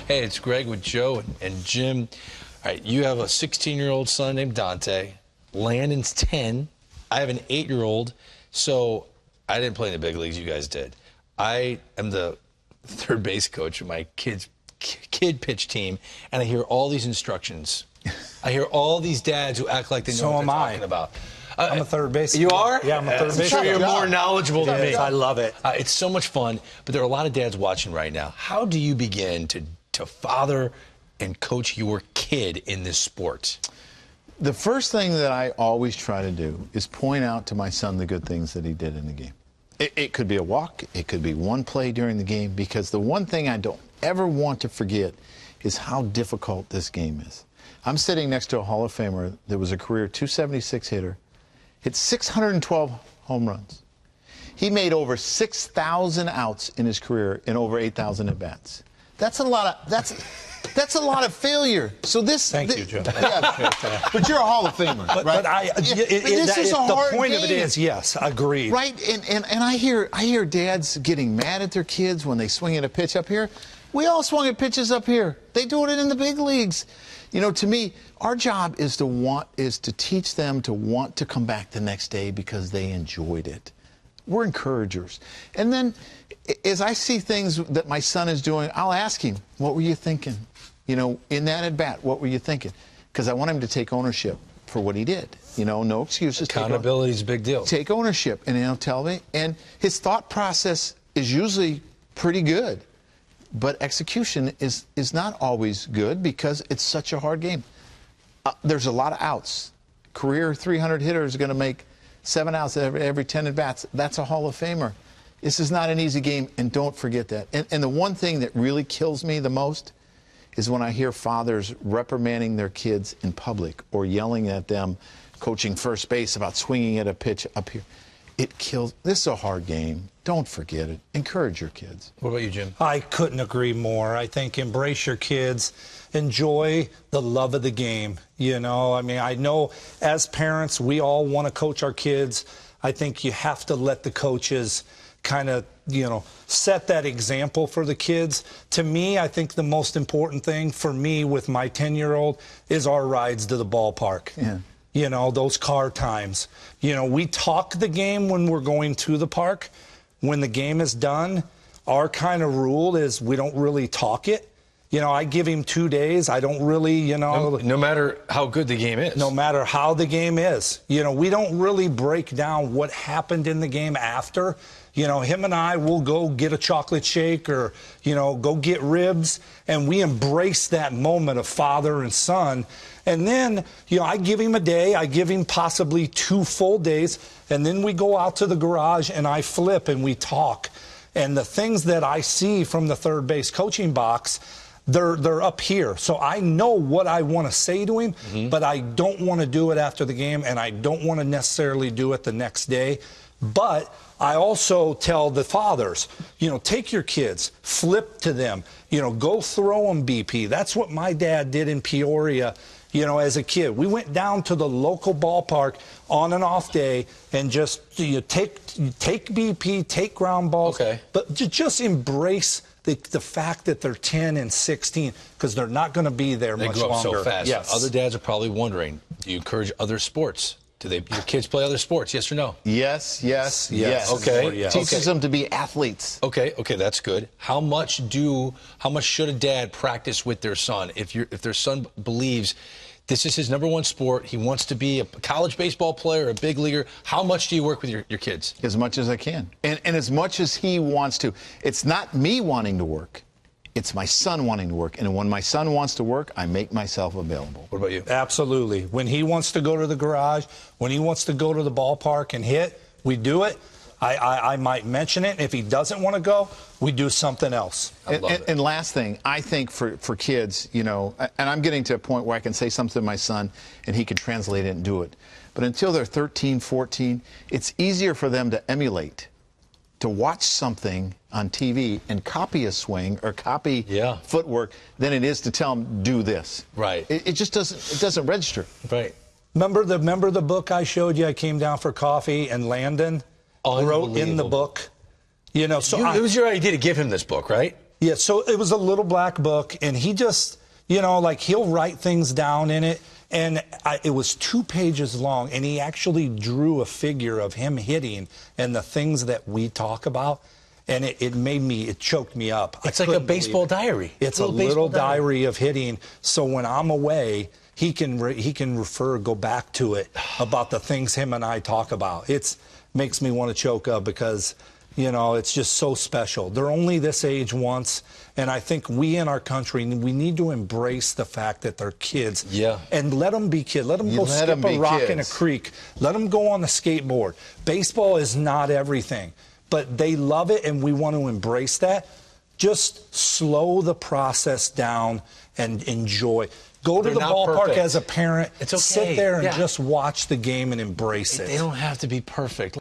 Hey, it's Greg with Joe and Jim. All right, you have a 16-year-old son named Dante. Landon's 10. I have an 8-year-old. So I didn't play in the big leagues. You guys did. I am the third base coach of my kid pitch team, and I hear all these instructions. I hear all these dads who act like they know what they're talking about. I'm a third base. You are? Yeah, I'm a third base. I'm sure you're more knowledgeable than me. I love it. It's so much fun, but there are a lot of dads watching right now. How do you begin to father and coach your kid in this sport? The first thing that I always try to do is point out to my son the good things that he did in the game. It could be a walk. It could be one play during the game, because the one thing I don't ever want to forget is how difficult this game is. I'm sitting next to a Hall of Famer that was a career 276 hitter, hit 612 home runs. He made over 6,000 outs in his career in over 8,000 at-bats. That's a lot of failure. So this. Thank you, Joe. Yeah, but you're a Hall of Famer, right? But this is a hard game. The point of it is, yes, agreed. Right, and I hear dads getting mad at their kids when they swing at a pitch up here. We all swung at pitches up here. They do it in the big leagues. You know, to me, our job is to teach them to want to come back the next day because they enjoyed it. We're encouragers. And then, as I see things that my son is doing, I'll ask him, what were you thinking? You know, in that at-bat, what were you thinking? Because I want him to take ownership for what he did. You know, no excuses. Accountability is a big deal. Take ownership, and he'll tell me. And his thought process is usually pretty good. But execution is not always good because it's such a hard game. There's a lot of outs. Career 300 hitters are going to make 7 outs every 10 at-bats. That's a Hall of Famer. This is not an easy game, and don't forget that. And the one thing that really kills me the most is when I hear fathers reprimanding their kids in public or yelling at them coaching first base about swinging at a pitch up here. It kills. This is a hard game. Don't forget it. Encourage your kids. What about you, Jim? I couldn't agree more. I think embrace your kids. Enjoy the love of the game. You know, I mean, I know as parents, we all want to coach our kids. I think you have to let the coaches kind of, you know, set that example for the kids. To me, I think the most important thing for me with my 10-year-old is our rides to the ballpark. Yeah. You know, those car times. You know, we talk the game when we're going to the park. When the game is done, our kind of rule is we don't really talk it. You know, I give him 2 days. I don't really, you know. No matter how good the game is. No matter how the game is. You know, we don't really break down what happened in the game after. You know, him and I will go get a chocolate shake or, you know, go get ribs. And we embrace that moment of father and son. And then, you know, I give him a day. I give him possibly 2 full days. And then we go out to the garage and I flip and we talk. And the things that I see from the third base coaching box, they're up here. So I know what I want to say to him, but I don't want to do it after the game, and I don't want to necessarily do it the next day. But I also tell the fathers, you know, take your kids, flip to them, you know, go throw them BP. That's what my dad did in Peoria, you know, as a kid. We went down to the local ballpark on an off day and just take BP, take ground balls, but just embrace the fact that they're 10 and 16, because they're not going to be there much longer. They grow up so fast. Yes. Other dads are probably wondering, do you encourage other sports? Do your kids play other sports, yes or no? Yes. Okay. Yes. Teaches them to be athletes. Okay, that's good. How much should a dad practice with their son? If their son believes this is his #1 sport, he wants to be a college baseball player, a big leaguer, how much do you work with your kids? As much as I can. And as much as he wants to. It's not me wanting to work. It's my son wanting to work. And when my son wants to work, I make myself available. What about you? Absolutely. When he wants to go to the garage, when he wants to go to the ballpark and hit, we do it. I might mention it. If he doesn't want to go, we do something else. And last thing, I think for kids, you know, and I'm getting to a point where I can say something to my son and he can translate it and do it. But until they're 13, 14, it's easier for them to emulate, to watch something on TV and copy a swing or copy footwork than it is to tell them, do this. Right. It just doesn't register. Right. Remember the book I showed you? I came down for coffee and Landon wrote in the book. You know, so it was your idea to give him this book, right? Yeah, so it was a little black book, and he just, you know, like he'll write things down in it, and it was 2 pages long, and he actually drew a figure of him hitting and the things that we talk about, and it choked me up. It's like a baseball diary. It's a little diary of hitting, so when I'm away, he can go back to it about the things him and I talk about. It makes me want to choke up because, you know, it's just so special. They're only this age once, and I think we in our country, we need to embrace the fact that they're kids. Yeah. And let them be kids. Let them go skip a rock in a creek. Let them go on the skateboard. Baseball is not everything, but they love it, and we want to embrace that. Just slow the process down and enjoy. Go to the ballpark as a parent. It's okay. Sit there and just watch the game and embrace it. They don't have to be perfect.